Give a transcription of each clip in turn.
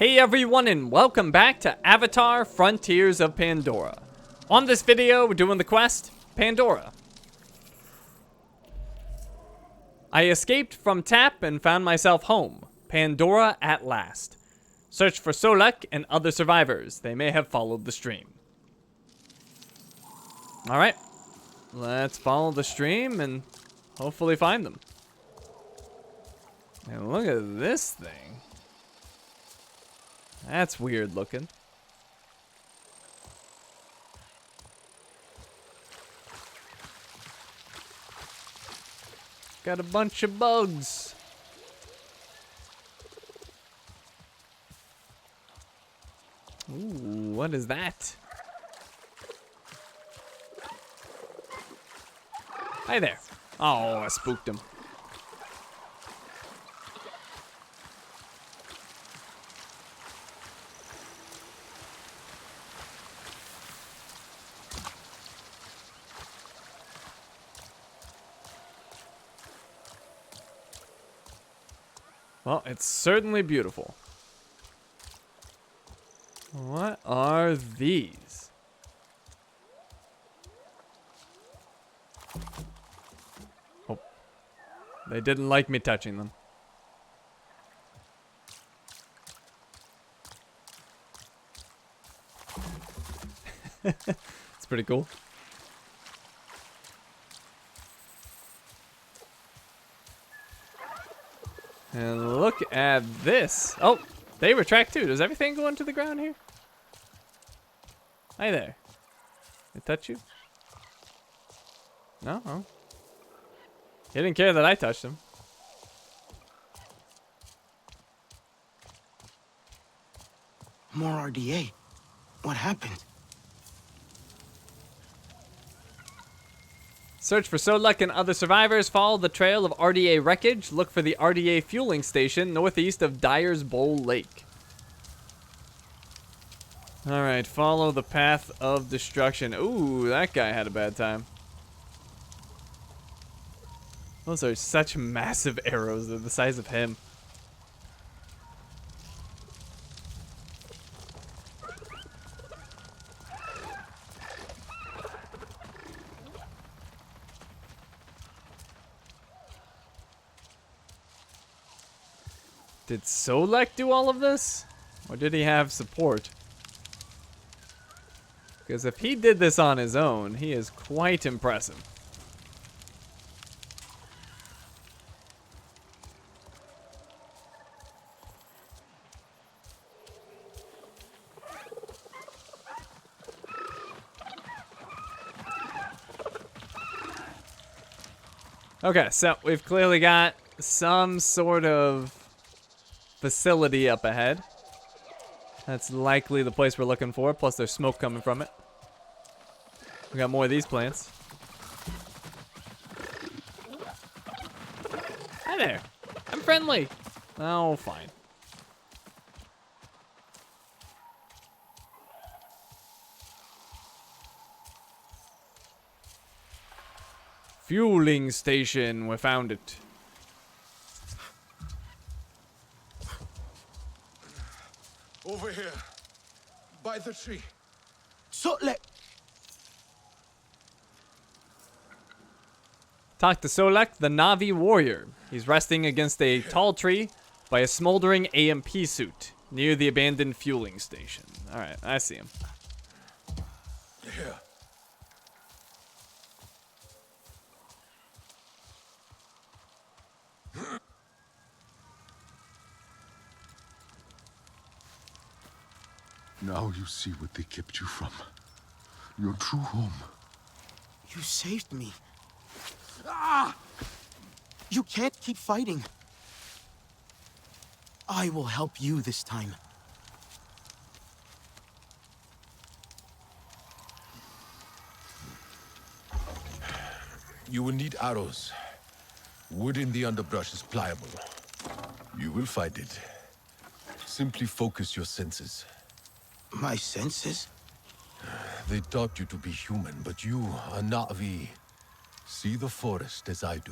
Hey everyone, and welcome back to Avatar Frontiers of Pandora. On this video, we're doing the quest, Pandora. I escaped from Tap and found myself home, Pandora at last. Search for Solak and other survivors. They may have followed the stream. Alright, let's follow the stream and hopefully find them. And look at this thing. That's weird looking. Got a bunch of bugs. Ooh, what is that? Hi there. Oh, I spooked him. Well, it's certainly beautiful. What are these? Oh. They didn't like me touching them. It's pretty cool. And look at this. Oh, they retract too. Does everything go into the ground here? Hi there. They touch you? No? Oh. He didn't care that I touched him. More RDA. What happened? Search for Solak and other survivors. Follow the trail of RDA wreckage. Look for the RDA fueling station northeast of Dyer's Bowl Lake. Alright, follow the path of destruction. Ooh, that guy had a bad time. Those are such massive arrows. They're the size of him. Did Solak do all of this? Or did he have support? Because if he did this on his own, he is quite impressive. Okay, so we've clearly got some sort of facility up ahead. That's likely the place we're looking for, plus there's smoke coming from it. We got more of these plants. Hi there. I'm friendly. Oh, fine. Fueling station. We found it. Over here, by the tree. Solak. Talk to Solak, the Navi warrior. He's resting against a tall tree by a smoldering AMP suit near the abandoned fueling station. Alright, I see him. Here. Now you see what they kept you from. Your true home. You saved me. Ah! You can't keep fighting. I will help you this time. You will need arrows. Wood in the underbrush is pliable. You will find it. Simply focus your senses. My senses? They taught you to be human, but you are Na'vi. See the forest as I do.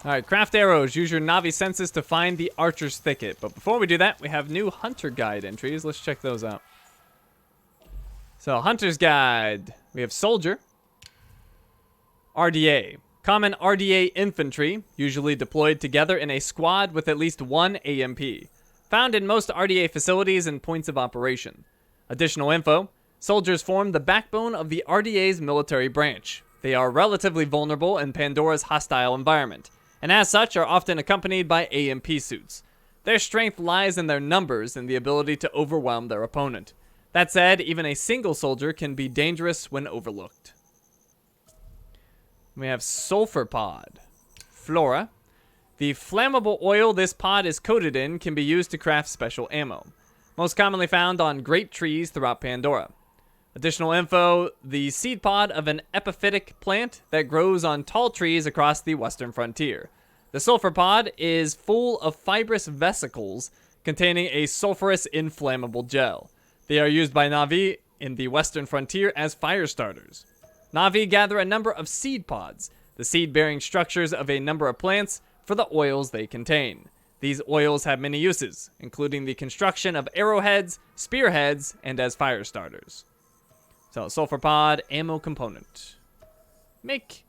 All right, craft arrows. Use your Navi senses to find the Archer's Thicket. But before we do that, we have new Hunter Guide entries. Let's check those out. So, Hunter's Guide. We have Soldier. RDA. Common RDA infantry, usually deployed together in a squad with at least one AMP. Found in most RDA facilities and points of operation. Additional info. Soldiers form the backbone of the RDA's military branch. They are relatively vulnerable in Pandora's hostile environment, and as such are often accompanied by AMP suits. Their strength lies in their numbers and the ability to overwhelm their opponent. That said, even a single soldier can be dangerous when overlooked. We have Sulfur Pod. Flora. The flammable oil this pod is coated in can be used to craft special ammo. Most commonly found on great trees throughout Pandora. Additional info, the seed pod of an epiphytic plant that grows on tall trees across the western frontier. The sulfur pod is full of fibrous vesicles containing a sulfurous inflammable gel. They are used by Navi in the western frontier as fire starters. Navi gather a number of seed pods, the seed-bearing structures of a number of plants, for the oils they contain. These oils have many uses, including the construction of arrowheads, spearheads, and as fire starters. So, sulfur pod, ammo component. Make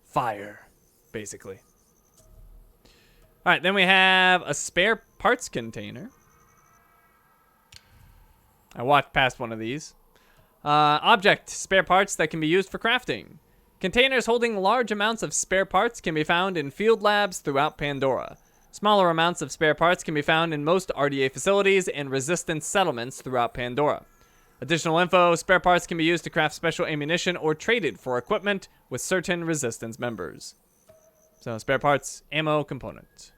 fire, basically. Alright, then we have a spare parts container. I walked past one of these. Object, spare parts that can be used for crafting. Containers holding large amounts of spare parts can be found in field labs throughout Pandora. Smaller amounts of spare parts can be found in most RDA facilities and resistance settlements throughout Pandora. Additional info, spare parts can be used to craft special ammunition or traded for equipment with certain resistance members. So, spare parts, ammo component.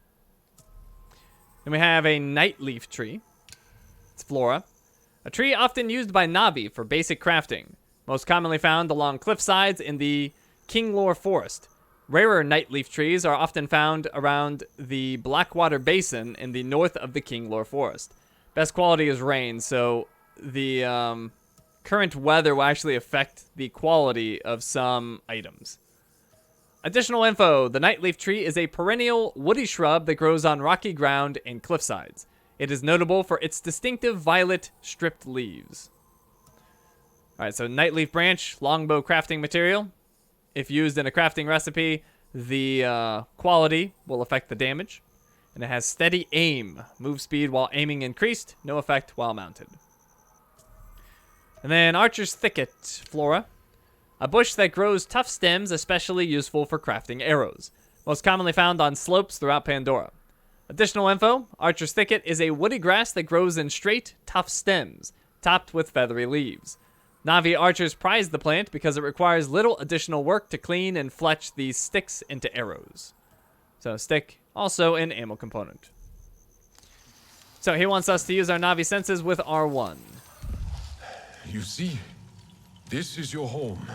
Then we have a nightleaf tree. It's Flora. A tree often used by Navi for basic crafting. Most commonly found along cliff sides in the Kinglore Forest. Rarer nightleaf trees are often found around the Blackwater Basin in the north of the Kinglore Forest. Best quality is rain, so the current weather will actually affect the quality of some items. Additional info, the nightleaf tree is a perennial woody shrub that grows on rocky ground and cliff sides. It is notable for its distinctive violet stripped leaves. Alright, so nightleaf branch, longbow crafting material. If used in a crafting recipe, the quality will affect the damage. And it has steady aim. Move speed while aiming increased, no effect while mounted. And then Archer's Thicket, Flora. A bush that grows tough stems, especially useful for crafting arrows. Most commonly found on slopes throughout Pandora. Additional info, Archer's Thicket is a woody grass that grows in straight, tough stems, topped with feathery leaves. Navi archers prize the plant because it requires little additional work to clean and fletch these sticks into arrows. So stick, also an ammo component. So he wants us to use our Navi senses with R1. You see, this is your home.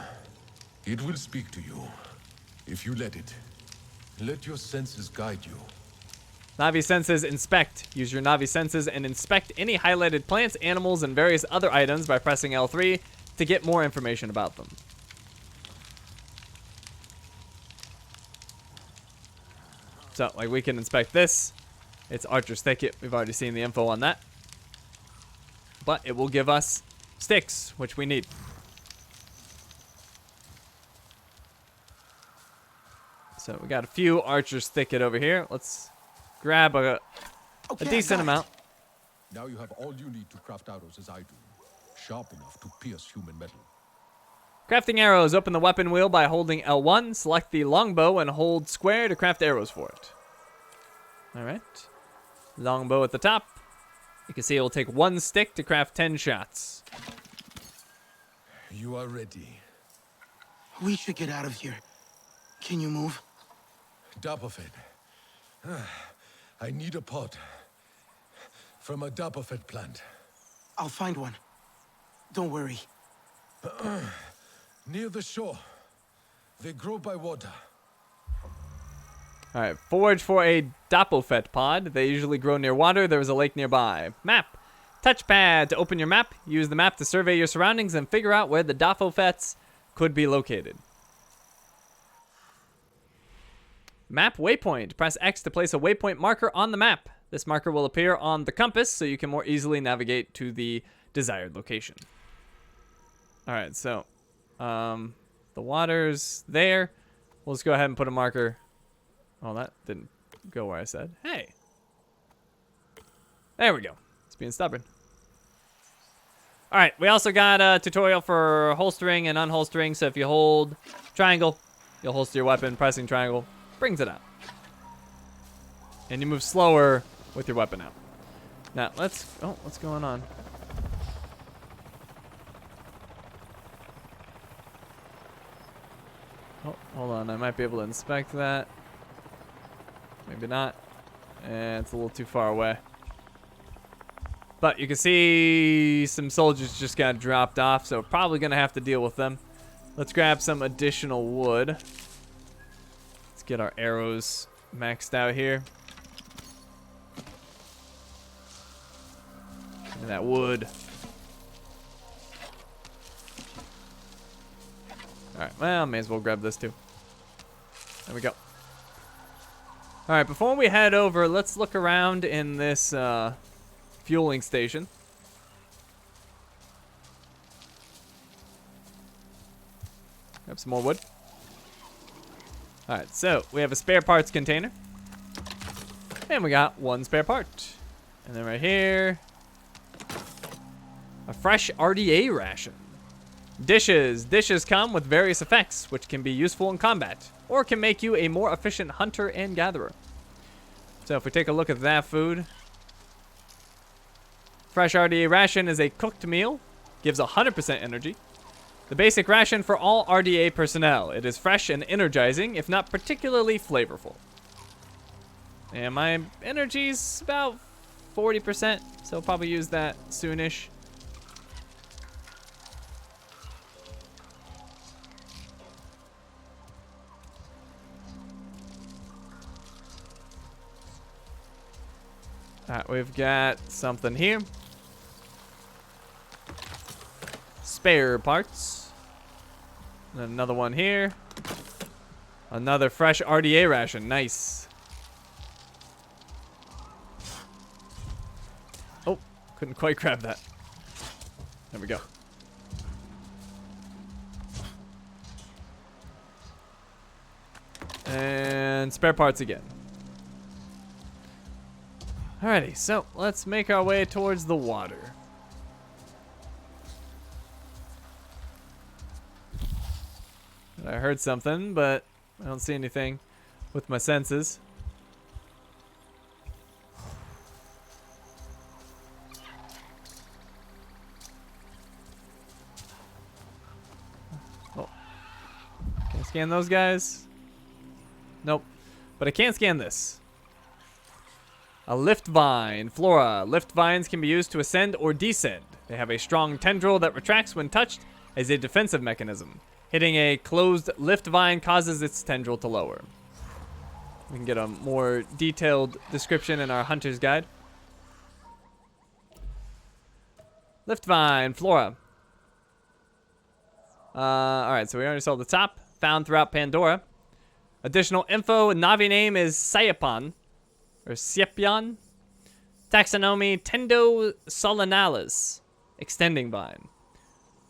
It will speak to you, if you let it. Let your senses guide you. Navi senses inspect. Use your Navi senses and inspect any highlighted plants, animals, and various other items by pressing L3 to get more information about them. So, like, we can inspect this. It's Archer's Thicket. We've already seen the info on that. But it will give us sticks, which we need. So, we got a few Archer's Thicket over here. Let's grab a decent amount. Now you have all you need to craft arrows as I do. Sharp enough to pierce human metal. Crafting arrows. Open the weapon wheel by holding L1. Select the longbow and hold square to craft arrows for it. Alright. Longbow at the top. You can see it will take 1 stick to craft 10 shots. You are ready. We should get out of here. Can you move? Dapofed. I need a pot. From a Dapofed plant. I'll find one. Don't worry. Near the shore. They grow by water. Alright, forage for a Dapofet pod. They usually grow near water. There is a lake nearby. Map. Touchpad to open your map. Use the map to survey your surroundings and figure out where the Dapofets could be located. Map waypoint. Press X to place a waypoint marker on the map. This marker will appear on the compass so you can more easily navigate to the desired location. All right, so the water's there. We'll just go ahead and put a marker. Oh, that didn't go where I said. Hey. There we go. It's being stubborn. All right, we also got a tutorial for holstering and unholstering. So if you hold triangle, you'll holster your weapon. Pressing triangle brings it out. And you move slower with your weapon out. Now, what's going on? Oh, hold on. I might be able to inspect that. Maybe not. And it's a little too far away. But you can see some soldiers just got dropped off, so probably going to have to deal with them. Let's grab some additional wood. Let's get our arrows maxed out here. Give me that wood. Alright, well, may as well grab this too. There we go. Alright, before we head over, let's look around in this fueling station. Grab some more wood. Alright, so we have a spare parts container. And we got one spare part. And then right here, a fresh RDA ration. Dishes. Dishes come with various effects, which can be useful in combat, or can make you a more efficient hunter and gatherer. So if we take a look at that food, fresh RDA ration is a cooked meal, gives 100% energy. The basic ration for all RDA personnel. It is fresh and energizing, if not particularly flavorful. And my energy's about 40%, so I'll probably use that soonish. Alright, we've got something here. Spare parts. And another one here. Another fresh RDA ration. Nice. Oh, couldn't quite grab that. There we go. And spare parts again. Alrighty, so let's make our way towards the water. I heard something, but I don't see anything with my senses. Oh. Can I scan those guys? Nope. But I can scan this. A lift vine. Flora. Lift vines can be used to ascend or descend. They have a strong tendril that retracts when touched as a defensive mechanism. Hitting a closed lift vine causes its tendril to lower. We can get a more detailed description in our hunter's guide. Lift vine. Flora. Alright, so we already saw the top. Found throughout Pandora. Additional info. Navi name is Sayapon. Or Siepion. Taxonomy Tendo solanalis. Extending vine.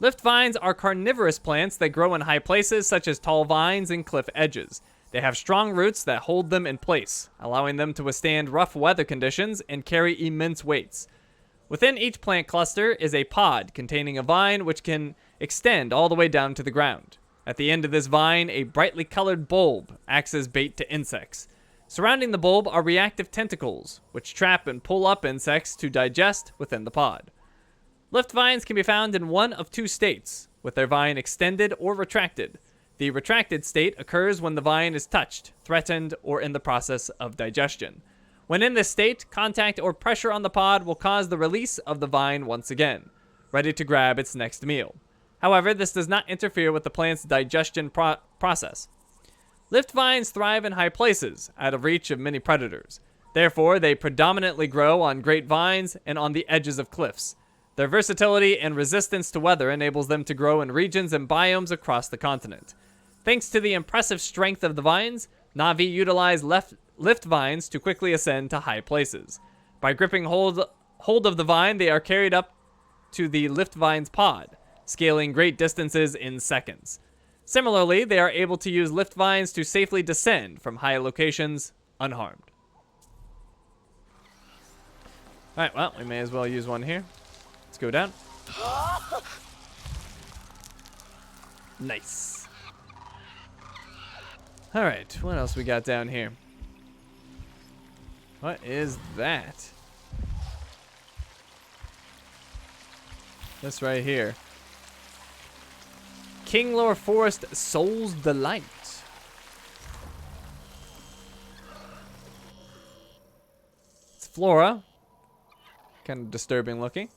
Lift vines are carnivorous plants that grow in high places such as tall vines and cliff edges. They have strong roots that hold them in place, allowing them to withstand rough weather conditions and carry immense weights. Within each plant cluster is a pod containing a vine which can extend all the way down to the ground. At the end of this vine, a brightly colored bulb acts as bait to insects. Surrounding the bulb are reactive tentacles, which trap and pull up insects to digest within the pod. Lift vines can be found in one of two states, with their vine extended or retracted. The retracted state occurs when the vine is touched, threatened, or in the process of digestion. When in this state, contact or pressure on the pod will cause the release of the vine once again, ready to grab its next meal. However, this does not interfere with the plant's digestion process. Lift vines thrive in high places, out of reach of many predators. Therefore, they predominantly grow on great vines and on the edges of cliffs. Their versatility and resistance to weather enables them to grow in regions and biomes across the continent. Thanks to the impressive strength of the vines, Na'vi utilize lift vines to quickly ascend to high places. By gripping hold of the vine, they are carried up to the lift vine's pod, scaling great distances in seconds. Similarly, they are able to use lift vines to safely descend from high locations unharmed. Alright, well, we may as well use one here. Let's go down. Nice. Alright, what else we got down here? What is that? This right here. Kinglore Forest Soul's Delight. It's flora. Kind of disturbing looking.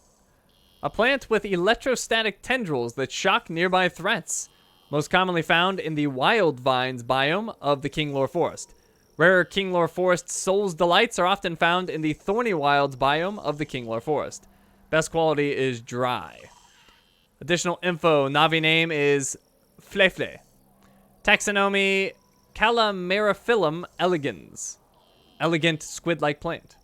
A plant with electrostatic tendrils that shock nearby threats. Most commonly found in the wild vines biome of the Kinglore Forest. Rarer Kinglore Forest Soul's Delights are often found in the thorny wilds biome of the Kinglore Forest. Best quality is dry. Additional info, Na'vi name is Flefle. Taxonomy, Calameraphyllum elegans. Elegant squid-like plant.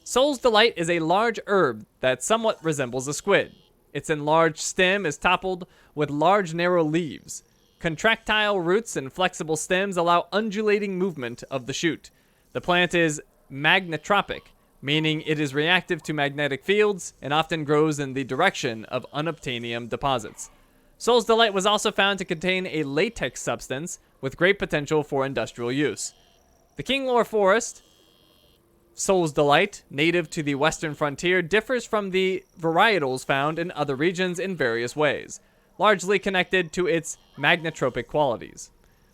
Soul's Delight is a large herb that somewhat resembles a squid. Its enlarged stem is toppled with large narrow leaves. Contractile roots and flexible stems allow undulating movement of the shoot. The plant is magnetropic, meaning it is reactive to magnetic fields and often grows in the direction of unobtainium deposits. Soul's Delight was also found to contain a latex substance with great potential for industrial use. The Kinglore Forest Soul's Delight, native to the western frontier, differs from the varietals found in other regions in various ways, largely connected to its magnetropic qualities.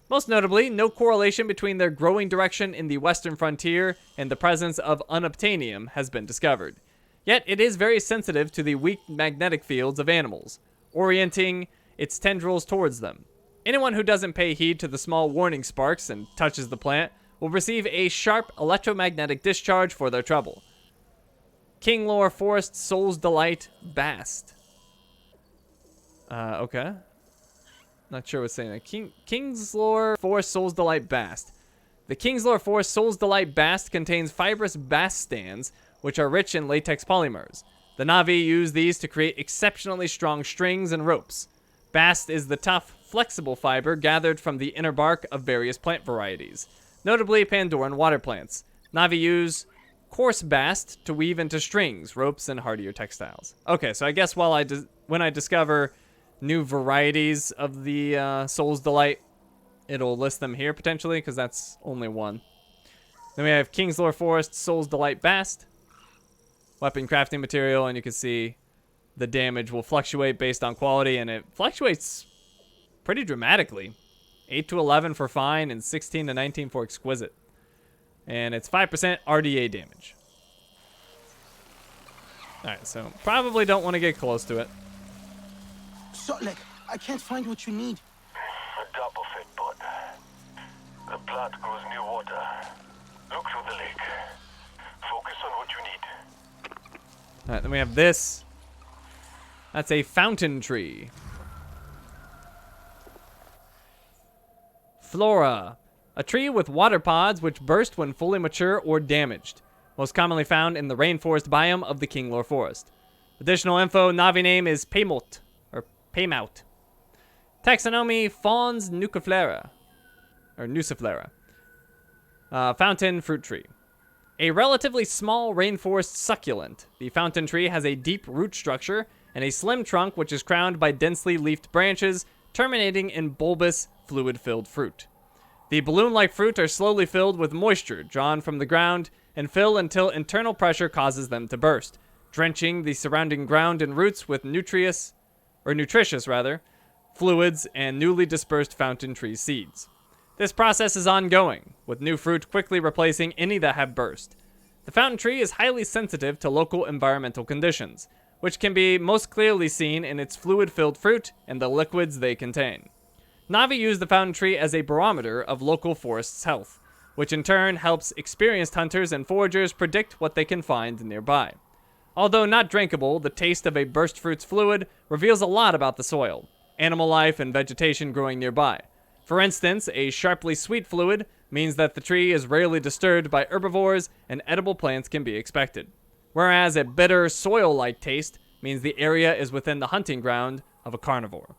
Most notably, no correlation between their growing direction in the western frontier and the presence of unobtainium has been discovered. Yet it is very sensitive to the weak magnetic fields of animals, orienting its tendrils towards them. Anyone who doesn't pay heed to the small warning sparks and touches the plant will receive a sharp electromagnetic discharge for their trouble. Kinglore Forest Soul's Delight Bast. Okay. Not sure what's saying that. Kinglore Forest Soul's Delight Bast. The Kinglore Forest Soul's Delight Bast contains fibrous bast stands, which are rich in latex polymers. The Na'vi use these to create exceptionally strong strings and ropes. Bast is the tough, flexible fiber gathered from the inner bark of various plant varieties, notably Pandoran water plants. Na'vi use coarse bast to weave into strings, ropes, and hardier textiles. Okay, so I guess when I discover new varieties of the Soul's Delight, it'll list them here potentially, because that's only one. Then we have Kinglore Forest Soul's Delight Bast. Weapon crafting material, and you can see the damage will fluctuate based on quality, and it fluctuates pretty dramatically. 8 to 11 for fine, and 16 to 19 for exquisite. And it's 5% RDA damage. Alright, so probably don't want to get close to it. Solak, I can't find what you need. A drop of it, bud. The plant grows near water. Look through the lake. Focus on what you need. Alright, then we have this. That's a fountain tree. Flora. A tree with water pods which burst when fully mature or damaged. Most commonly found in the rainforest biome of the Kinglore Forest. Additional info, Na'vi name is Paymot, or Paymout. Taxonomy, Fons nuciflora, or nuciflora. Fountain fruit tree. A relatively small rainforest succulent, the fountain tree has a deep root structure and a slim trunk which is crowned by densely leafed branches, terminating in bulbous, fluid-filled fruit. The balloon-like fruit are slowly filled with moisture drawn from the ground and fill until internal pressure causes them to burst, drenching the surrounding ground and roots with nutritious fluids and newly dispersed fountain tree seeds. This process is ongoing, with new fruit quickly replacing any that have burst. The fountain tree is highly sensitive to local environmental conditions, which can be most clearly seen in its fluid-filled fruit and the liquids they contain. Na'vi use the fountain tree as a barometer of local forests' health, which in turn helps experienced hunters and foragers predict what they can find nearby. Although not drinkable, the taste of a burst fruit's fluid reveals a lot about the soil, animal life, and vegetation growing nearby. For instance, a sharply sweet fluid means that the tree is rarely disturbed by herbivores and edible plants can be expected. Whereas a bitter, soil-like taste means the area is within the hunting ground of a carnivore.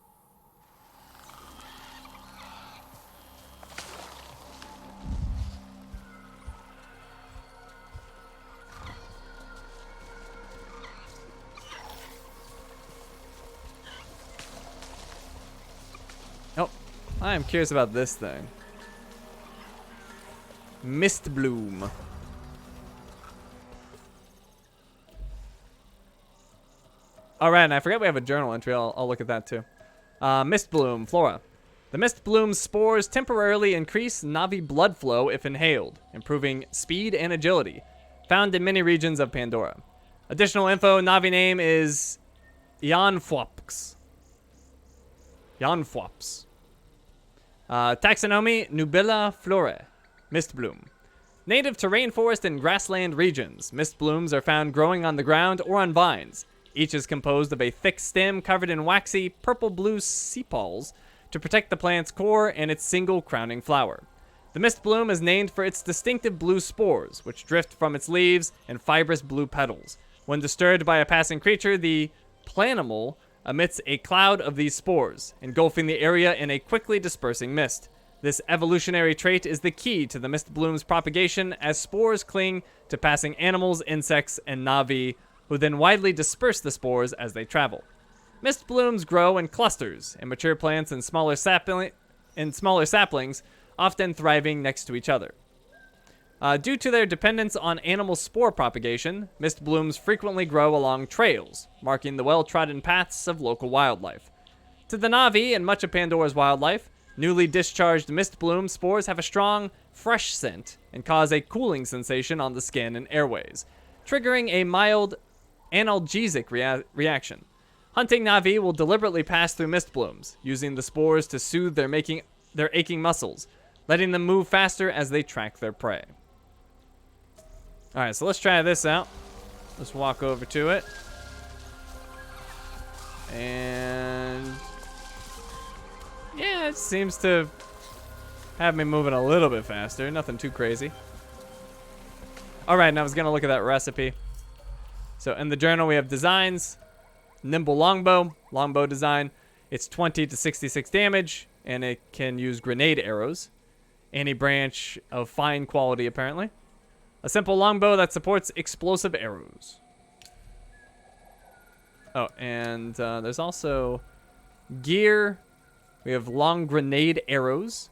Oh, I am curious about this thing. Mist bloom. All right, and I forgot we have a journal entry. I'll look at that too. Mist bloom, flora. The mist bloom's spores temporarily increase Navi blood flow if inhaled, improving speed and agility. Found in many regions of Pandora. Additional info, Navi name is Yanfwops. Yanfwops. Taxonomy, Nubila flora. Mist bloom. Native to rainforest and grassland regions, mist blooms are found growing on the ground or on vines. Each is composed of a thick stem covered in waxy purple-blue sepals to protect the plant's core and its single crowning flower. The mist bloom is named for its distinctive blue spores, which drift from its leaves and fibrous blue petals. When disturbed by a passing creature, the planimal emits a cloud of these spores, engulfing the area in a quickly dispersing mist. This evolutionary trait is the key to the mist bloom's propagation, as spores cling to passing animals, insects, and Navi, who then widely disperse the spores as they travel. Mist blooms grow in clusters, in mature plants and smaller saplings, often thriving next to each other. Due to their dependence on animal spore propagation, mist blooms frequently grow along trails, marking the well-trodden paths of local wildlife. To the Navi and much of Pandora's wildlife, newly discharged mist bloom spores have a strong, fresh scent and cause a cooling sensation on the skin and airways, triggering a mild analgesic reaction. Hunting Navi will deliberately pass through mist blooms, using the spores to soothe their aching muscles, letting them move faster as they track their prey. Alright, so let's try this out. Let's walk over to it. And yeah, it seems to have me moving a little bit faster. Nothing too crazy. Alright, and I was going to look at that recipe. So in the journal, we have designs. Nimble longbow design. It's 20 to 66 damage, and it can use grenade arrows. Any branch of fine quality, apparently. A simple longbow that supports explosive arrows. Oh, and there's also gear. We have long grenade arrows.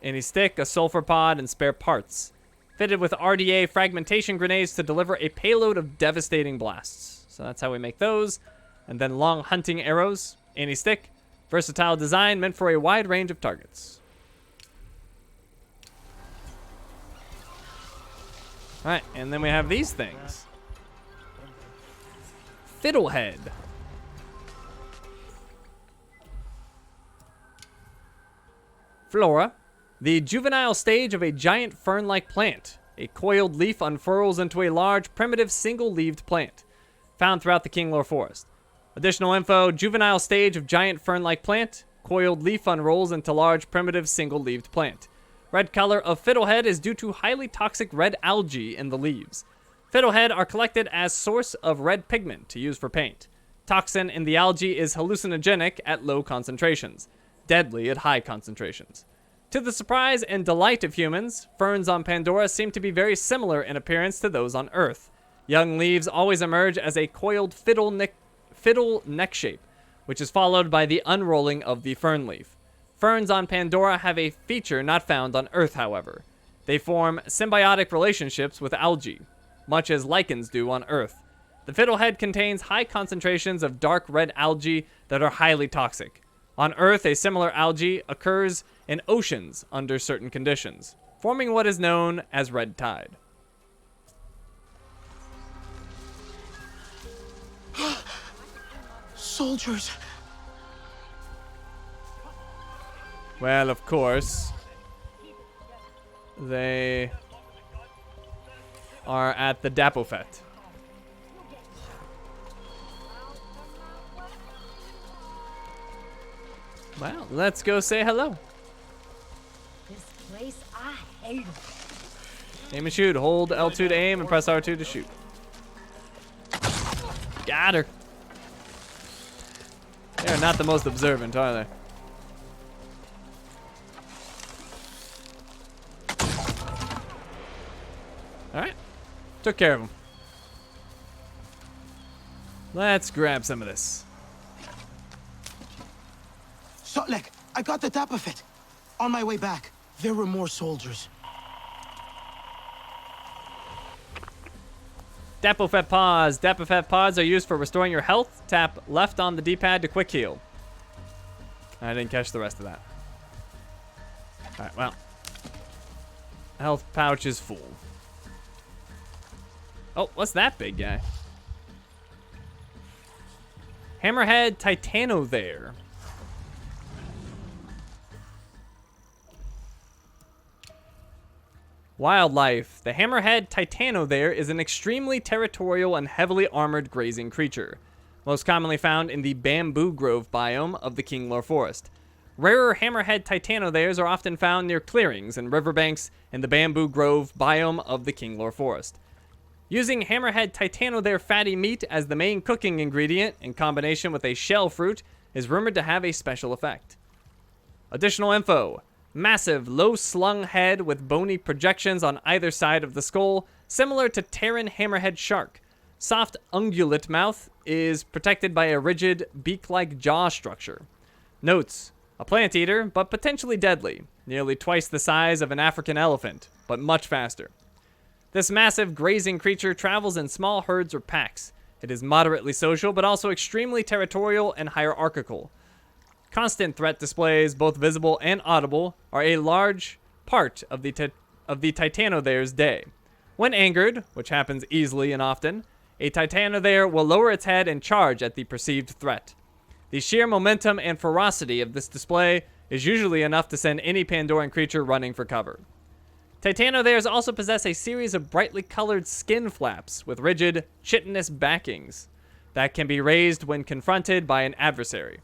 Any stick, a sulfur pod, and spare parts. Fitted with RDA fragmentation grenades to deliver a payload of devastating blasts. So that's how we make those. And then long hunting arrows, anti-stick, versatile design meant for a wide range of targets. Alright, and then we have these things. Fiddlehead. Flora. The juvenile stage of a giant fern-like plant. A coiled leaf unfurls into a large, primitive, single-leaved plant. Found throughout the Kinglore Forest. Additional info, juvenile stage of giant fern-like plant. Coiled leaf unrolls into large, primitive, single-leaved plant. Red color of fiddlehead is due to highly toxic red algae in the leaves. Fiddlehead are collected as source of red pigment to use for paint. Toxin in the algae is hallucinogenic at low concentrations. Deadly at high concentrations. To the surprise and delight of humans, ferns on Pandora seem to be very similar in appearance to those on Earth. Young leaves always emerge as a coiled fiddle neck shape, which is followed by the unrolling of the fern leaf. Ferns on Pandora have a feature not found on Earth, however. They form symbiotic relationships with algae, much as lichens do on Earth. The fiddlehead contains high concentrations of dark red algae that are highly toxic. On Earth, a similar algae occurs in oceans under certain conditions, forming what is known as red tide. Soldiers. Well, of course, they are at the Dapofet. Well, let's go say hello. This place I Aim and shoot. Hold L2 to aim and press R2 to shoot. Got her. They're not the most observant, are they? Alright. Took care of them. Let's grab some of this. Solak, I got the tap of it. On my way back, there were more soldiers. Dapofet Paws. Dapofet Pods are used for restoring your health. Tap left on the D-pad to quick heal. I didn't catch the rest of that. Alright, well. Health pouch is full. Oh, what's that big guy? Hammerhead Titano there. Wildlife. The hammerhead Titano there is an extremely territorial and heavily armored grazing creature, most commonly found in the bamboo grove biome of the Kinglor Forest. Rarer hammerhead Titano theirs are often found near clearings and riverbanks in the bamboo grove biome of the Kinglor Forest. Using hammerhead Titano there fatty meat as the main cooking ingredient in combination with a shell fruit is rumored to have a special effect. Additional info. Massive, low-slung head with bony projections on either side of the skull, similar to Terran hammerhead shark. Soft ungulate mouth is protected by a rigid, beak-like jaw structure. Notes. A plant eater, but potentially deadly. Nearly twice the size of an African elephant, but much faster. This massive grazing creature travels in small herds or packs. It is moderately social, but also extremely territorial and hierarchical. Constant threat displays, both visible and audible, are a large part of the Titanothere's day. When angered, which happens easily and often, a Titanothere will lower its head and charge at the perceived threat. The sheer momentum and ferocity of this display is usually enough to send any Pandoran creature running for cover. Titanotheres also possess a series of brightly colored skin flaps with rigid, chitinous backings that can be raised when confronted by an adversary.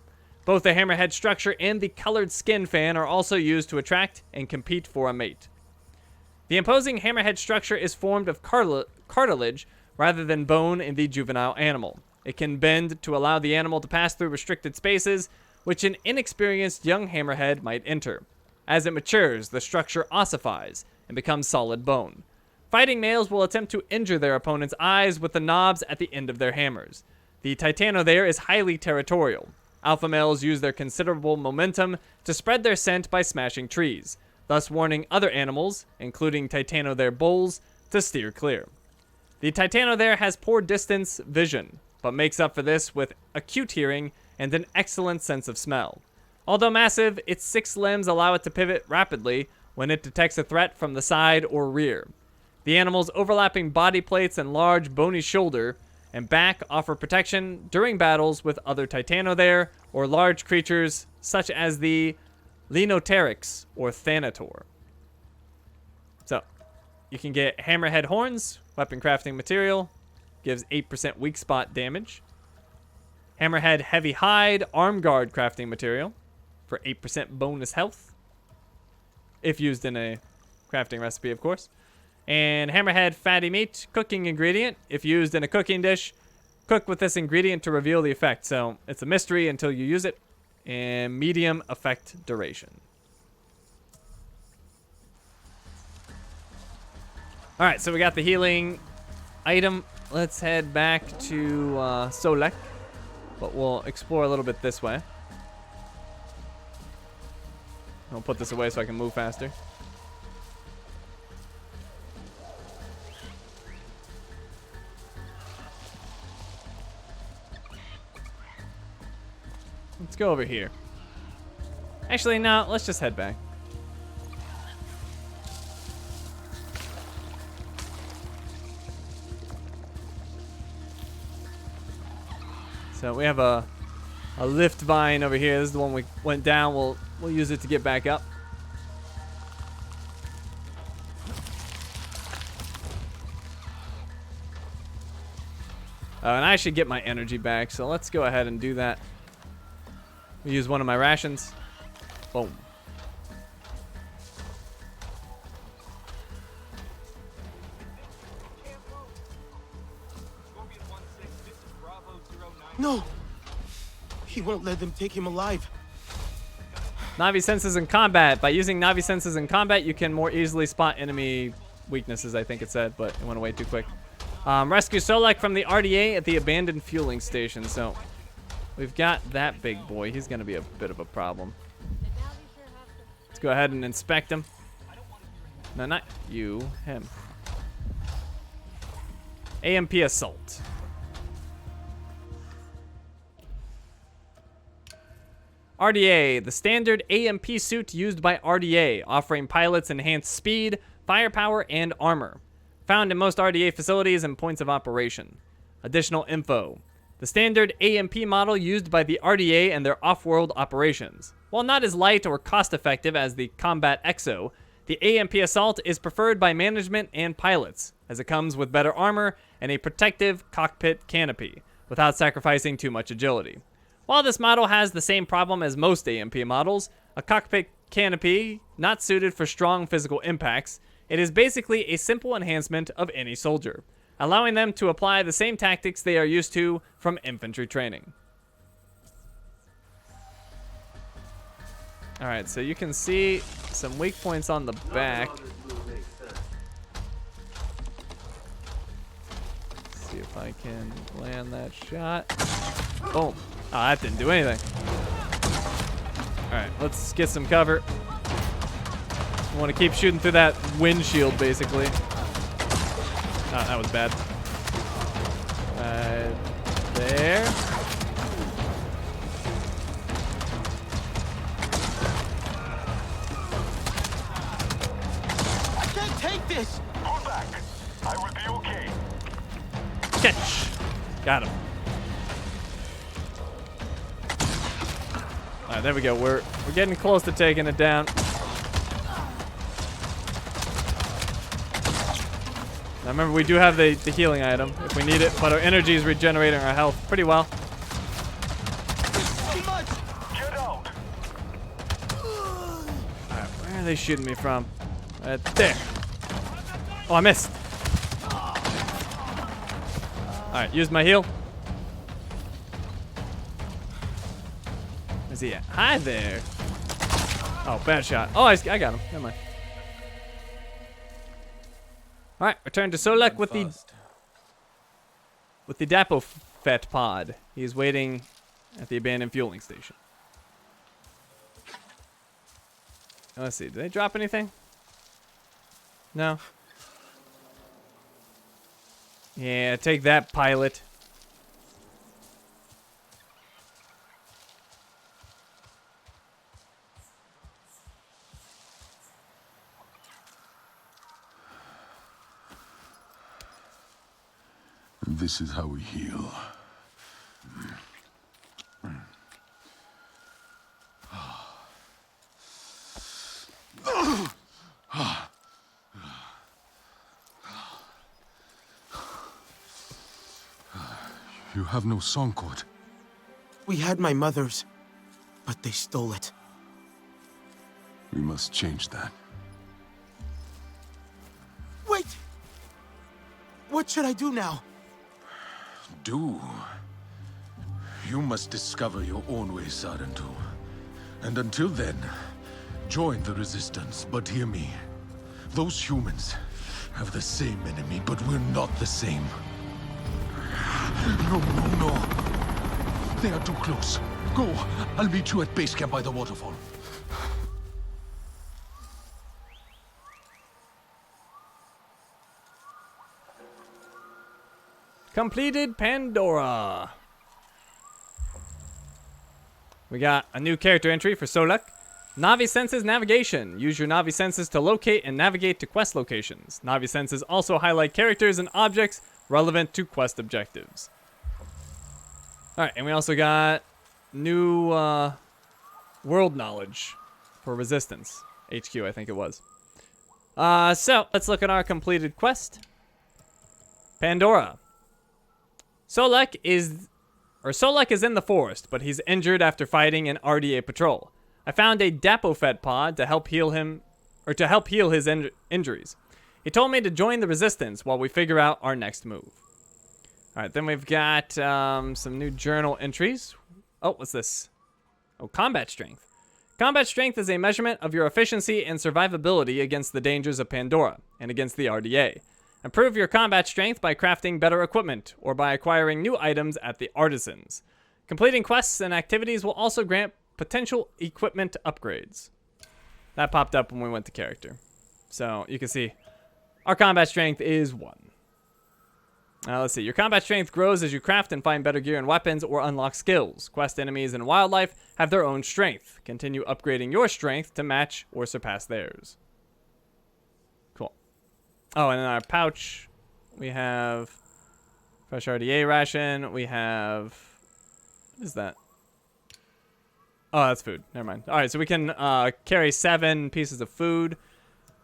Both the hammerhead structure and the colored skin fan are also used to attract and compete for a mate. The imposing hammerhead structure is formed of cartilage rather than bone in the juvenile animal. It can bend to allow the animal to pass through restricted spaces, which an inexperienced young hammerhead might enter. As it matures, the structure ossifies and becomes solid bone. Fighting males will attempt to injure their opponent's eyes with the knobs at the end of their hammers. The Titanothere is highly territorial. Alpha males use their considerable momentum to spread their scent by smashing trees, thus warning other animals, including Titanothere bulls, to steer clear. The Titanothere has poor distance vision, but makes up for this with acute hearing and an excellent sense of smell. Although massive, its 6 limbs allow it to pivot rapidly when it detects a threat from the side or rear. The animal's overlapping body plates and large bony shoulder and back offer protection during battles with other Titanothere or large creatures such as the Lenopteryx or Thanator. So, you can get hammerhead horns, weapon crafting material, gives 8% weak spot damage. Hammerhead heavy hide, arm guard crafting material for 8% bonus health. If used in a crafting recipe, of course. And hammerhead fatty meat, cooking ingredient. If used in a cooking dish, cook with this ingredient to reveal the effect. So it's a mystery until you use it. And medium effect duration. Alright, so we got the healing item. Let's head back to Solak. But we'll explore a little bit this way. I'll put this away so I can move faster. Let's go over here. Actually, no, let's just head back. So we have a lift vine over here. This is the one we went down. We'll use it to get back up. And I should get my energy back, so let's go ahead and do that. We use one of my rations. Boom. No. He won't let them take him alive. Navi senses in combat. By using Navi senses in combat, you can more easily spot enemy weaknesses, I think it said, but it went away too quick. Rescue Solak from the RDA at the abandoned fueling station. So we've got that big boy. He's going to be a bit of a problem. Let's go ahead and inspect him. No, not you. Him. AMP Assault. RDA, the standard AMP suit used by RDA, offering pilots enhanced speed, firepower, and armor. Found in most RDA facilities and points of operation. Additional info. The standard AMP model used by the RDA and their off-world operations. While not as light or cost-effective as the Combat Exo, the AMP Assault is preferred by management and pilots, as it comes with better armor and a protective cockpit canopy, without sacrificing too much agility. While this model has the same problem as most AMP models, a cockpit canopy not suited for strong physical impacts, it is basically a simple enhancement of any soldier, allowing them to apply the same tactics they are used to from infantry training. Alright, so you can see some weak points on the back. See if I can land that shot. Boom. Oh, that didn't do anything. Alright, let's get some cover. I want to keep shooting through that windshield, basically. Oh, that was bad. There. I can't take this! Pull back. I will be okay. Catch. Got him. Alright, there we go. We're getting close to taking it down. Now remember, we do have the healing item if we need it, but our energy is regenerating our health pretty well. So much! Get out. Alright, where are they shooting me from? Right there. Oh, I missed. Alright, use my heal. Where's he at? Hi there. Oh, bad shot. Oh, I got him. Never mind. All right, return to Solak with the Dapofet pod. He is waiting at the abandoned fueling station. Let's see. Did they drop anything? No. Yeah, take that, pilot. This is how we heal. You have no song cord. We had my mother's, but they stole it. We must change that. Wait! What should I do now? Do? You must discover your own way, Sarentu. And until then, join the Resistance. But hear me. Those humans have the same enemy, but we're not the same. No, no, no. They are too close. Go. I'll meet you at base camp by the waterfall. Completed Pandora. We got a new character entry for Solak. Navi Senses Navigation. Use your Navi Senses to locate and navigate to quest locations. Navi Senses also highlight characters and objects relevant to quest objectives. Alright, and we also got new world knowledge for Resistance. HQ, I think it was. So, let's look at our completed quest. Pandora. Solak is in the forest, but he's injured after fighting an RDA patrol. I found a Dapofet pod to help heal his injuries. He told me to join the Resistance while we figure out our next move. All right, then we've got some new journal entries. Oh, what's this? Oh, combat strength. Combat strength is a measurement of your efficiency and survivability against the dangers of Pandora and against the RDA. Improve your combat strength by crafting better equipment or by acquiring new items at the artisans. Completing quests and activities will also grant potential equipment upgrades. That popped up when we went to character. So you can see our combat strength is 1. Let's see. Your combat strength grows as you craft and find better gear and weapons or unlock skills. Quest enemies and wildlife have their own strength. Continue upgrading your strength to match or surpass theirs. Cool. Oh, and in our pouch, we have fresh RDA ration. We have... What is that? Oh, that's food. Never mind. All right, so we can carry 7 pieces of food.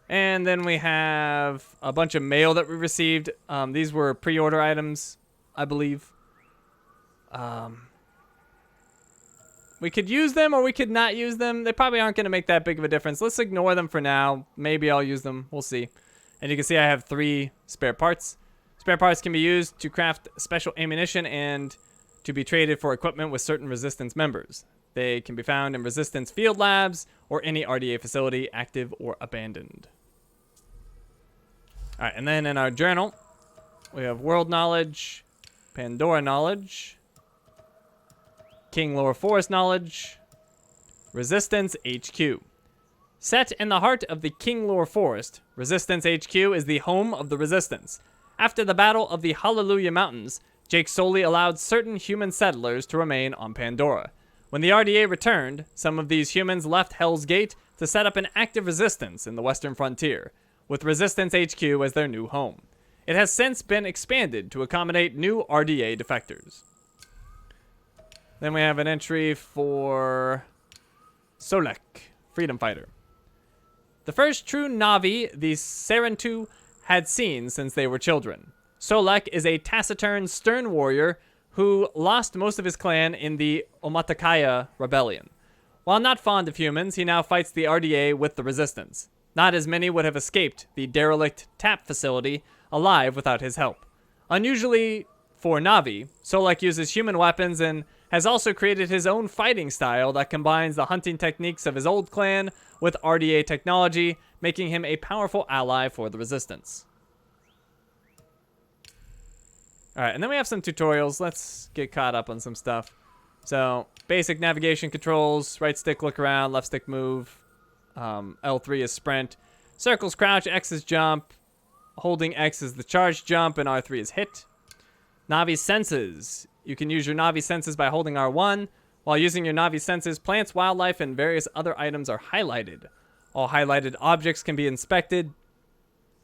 And then we have a bunch of mail that we received. These were pre-order items, I believe. We could use them or we could not use them. They probably aren't going to make that big of a difference. Let's ignore them for now. Maybe I'll use them. We'll see. And you can see I have 3 spare parts. Spare parts can be used to craft special ammunition and to be traded for equipment with certain Resistance members. They can be found in Resistance field labs or any RDA facility, active or abandoned. All right, and then in our journal, we have World Knowledge, Pandora Knowledge, King Lore Forest Knowledge, Resistance HQ. Set in the heart of the King Lore Forest, Resistance HQ is the home of the Resistance. After the Battle of the Hallelujah Mountains, Jake solely allowed certain human settlers to remain on Pandora. When the RDA returned, some of these humans left Hell's Gate to set up an active resistance in the western frontier, with Resistance HQ as their new home. It has since been expanded to accommodate new RDA defectors. Then we have an entry for Solak, freedom fighter. The first true Na'vi the Serentu had seen since they were children. Solak is a taciturn, stern warrior who lost most of his clan in the Omatakaya rebellion. While not fond of humans, he now fights the RDA with the Resistance. Not as many would have escaped the derelict TAP facility alive without his help. Unusually for Na'vi, Solak uses human weapons and has also created his own fighting style that combines the hunting techniques of his old clan with RDA technology, making him a powerful ally for the Resistance. Alright, and then we have some tutorials. Let's get caught up on some stuff. So, basic navigation controls, right stick look around, left stick move, L3 is sprint, circles crouch, X is jump, holding X is the charge jump, and R3 is hit. Na'vi senses. You can use your Na'vi senses by holding R1. While using your Na'vi senses, plants, wildlife, and various other items are highlighted. All highlighted objects can be inspected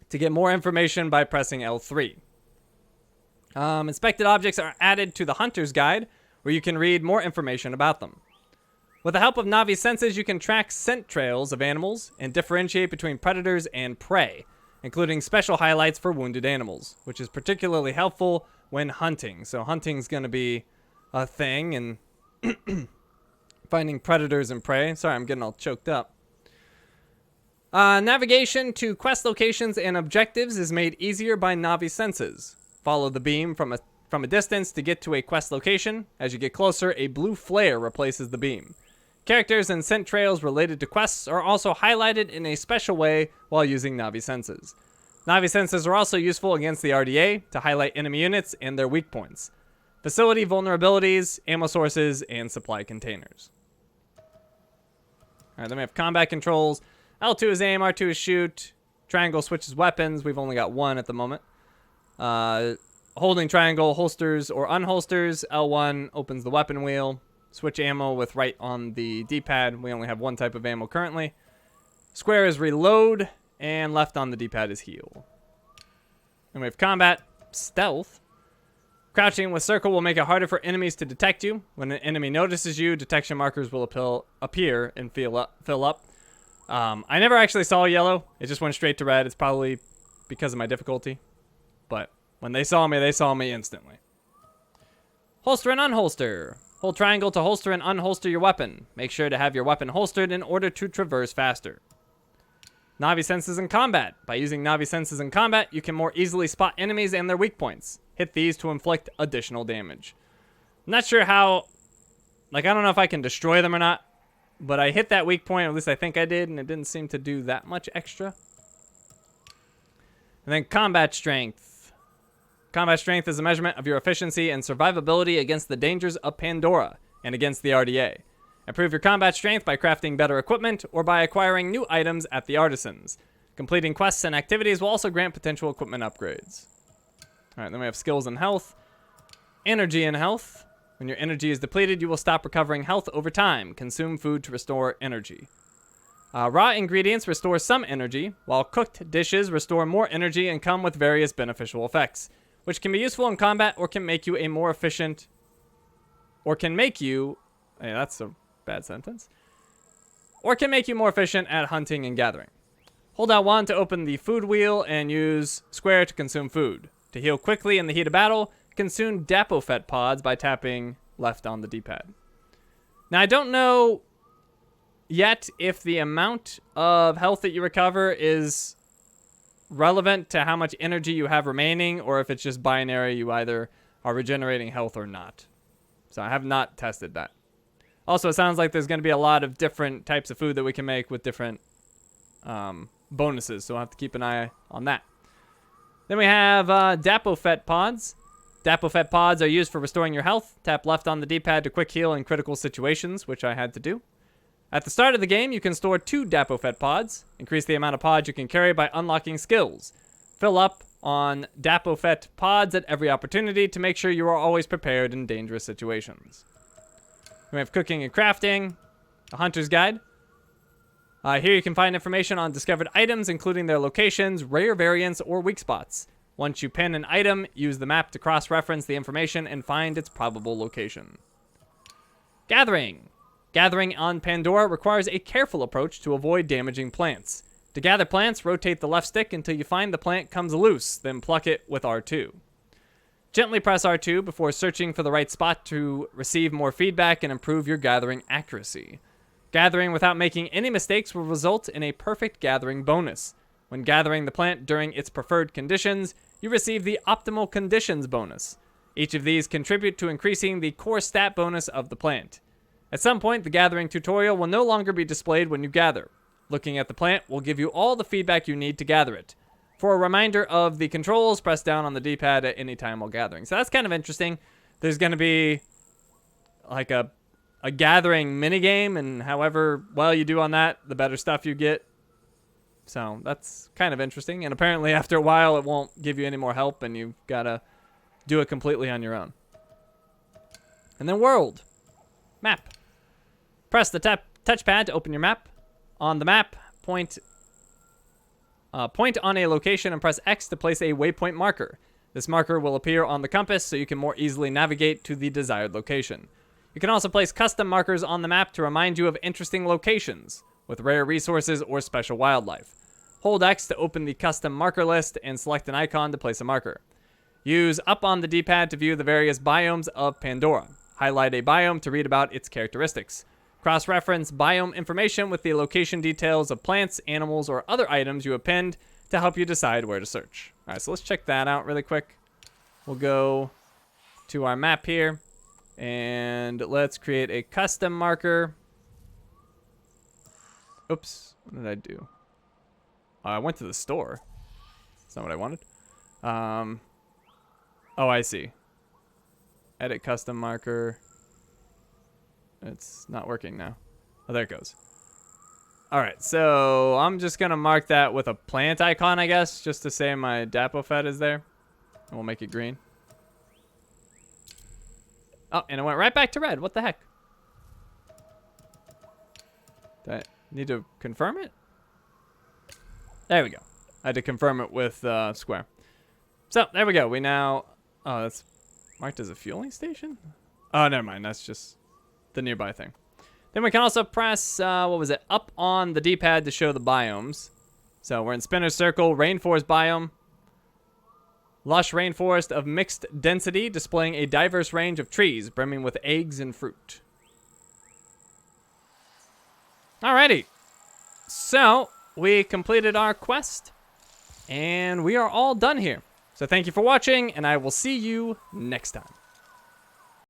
to get more information by pressing L3. Inspected objects are added to the Hunter's Guide, where you can read more information about them. With the help of Na'vi senses, you can track scent trails of animals and differentiate between predators and prey, including special highlights for wounded animals, which is particularly helpful when hunting. So hunting's going to be a thing, and finding predators and prey. Sorry, I'm getting all choked up. Navigation to quest locations and objectives is made easier by Na'vi senses. Follow the beam from a distance to get to a quest location. As you get closer, a blue flare replaces the beam. Characters and scent trails related to quests are also highlighted in a special way while using Na'vi senses. Na'vi senses are also useful against the RDA to highlight enemy units and their weak points, facility vulnerabilities, ammo sources, and supply containers. Alright, then we have combat controls. L2 is aim, R2 is shoot. Triangle switches weapons. We've only got 1 at the moment. Holding triangle holsters or unholsters. L1 opens the weapon wheel. Switch ammo with right on the D-pad. We only have 1 type of ammo currently. Square is reload, and left on the D-pad is heal. And we have combat stealth. Crouching with circle will make it harder for enemies to detect you. When an enemy notices you, detection markers will appear and fill up. I never actually saw yellow. It just went straight to red. It's probably because of my difficulty. But when they saw me instantly. Holster and unholster. Hold triangle to holster and unholster your weapon. Make sure to have your weapon holstered in order to traverse faster. Navi senses in combat. By using Navi senses in combat, you can more easily spot enemies and their weak points. Hit these to inflict additional damage. I'm not sure how, like, I don't know if I can destroy them or not, but I hit that weak point, at least I think I did, and it didn't seem to do that much extra. And then combat strength. Combat strength is a measurement of your efficiency and survivability against the dangers of Pandora and against the RDA. Improve your combat strength by crafting better equipment or by acquiring new items at the artisans. Completing quests and activities will also grant potential equipment upgrades. Alright, then we have skills and health. Energy and health. When your energy is depleted, you will stop recovering health over time. Consume food to restore energy. Raw ingredients restore some energy, while cooked dishes restore more energy and come with various beneficial effects, which can be useful in combat or can make you a more efficient... Or can make you... Hey, that's a bad sentence. Or can make you more efficient at hunting and gathering. Hold L1 to open the food wheel and use square to consume food. To heal quickly in the heat of battle, consume Dapofet pods by tapping left on the D-pad. Now, I don't know yet if the amount of health that you recover is relevant to how much energy you have remaining, or if it's just binary, you either are regenerating health or not. So I have not tested that. Also, it sounds like there's going to be a lot of different types of food that we can make with different bonuses, so I'll have to keep an eye on that. Then we have Dapofet pods. Dapofet pods are used for restoring your health. Tap left on the D-pad to quick heal in critical situations, which I had to do. At the start of the game, you can store 2 Dapofet pods. Increase the amount of pods you can carry by unlocking skills. Fill up on Dapofet pods at every opportunity to make sure you are always prepared in dangerous situations. We have cooking and crafting, a hunter's guide. Here you can find information on discovered items, including their locations, rare variants, or weak spots. Once you pin an item, use the map to cross-reference the information and find its probable location. Gathering. Gathering on Pandora requires a careful approach to avoid damaging plants. To gather plants, rotate the left stick until you find the plant comes loose, then pluck it with R2. Gently press R2 before searching for the right spot to receive more feedback and improve your gathering accuracy. Gathering without making any mistakes will result in a perfect gathering bonus. When gathering the plant during its preferred conditions, you receive the optimal conditions bonus. Each of these contribute to increasing the core stat bonus of the plant. At some point, the gathering tutorial will no longer be displayed when you gather. Looking at the plant will give you all the feedback you need to gather it. For a reminder of the controls, press down on the D-pad at any time while gathering. So that's kind of interesting. There's going to be like a gathering minigame, and however well you do on that, the better stuff you get. So that's kind of interesting. And apparently after a while, it won't give you any more help, and you've got to do it completely on your own. And then world. Map. Press the touchpad to open your map. On the map, point on a location and press X to place a waypoint marker. This marker will appear on the compass so you can more easily navigate to the desired location. You can also place custom markers on the map to remind you of interesting locations with rare resources or special wildlife. Hold X to open the custom marker list and select an icon to place a marker. Use up on the D-pad to view the various biomes of Pandora. Highlight a biome to read about its characteristics. Cross-reference biome information with the location details of plants, animals, or other items you have pinned to help you decide where to search. All right, so let's check that out really quick. We'll go to our map here, and let's create a custom marker. Oops, what did I do? I went to the store. That's not what I wanted. Oh, I see. Edit custom marker. It's not working now. Oh, there it goes. All right, so I'm just going to mark that with a plant icon, I guess, just to say my Dapofet is there. And we'll make it green. Oh, and it went right back to red. What the heck? Do I need to confirm it? There we go. I had to confirm it with square. So, there we go. We now... Oh, that's marked as a fueling station? Oh, never mind. That's just the nearby thing. Then we can also press, what was it, up on the D-pad to show the biomes. So we're in Spinner's Circle, Rainforest biome. Lush rainforest of mixed density, displaying a diverse range of trees, brimming with eggs and fruit. Alrighty. So, we completed our quest, and we are all done here. So thank you for watching, and I will see you next time.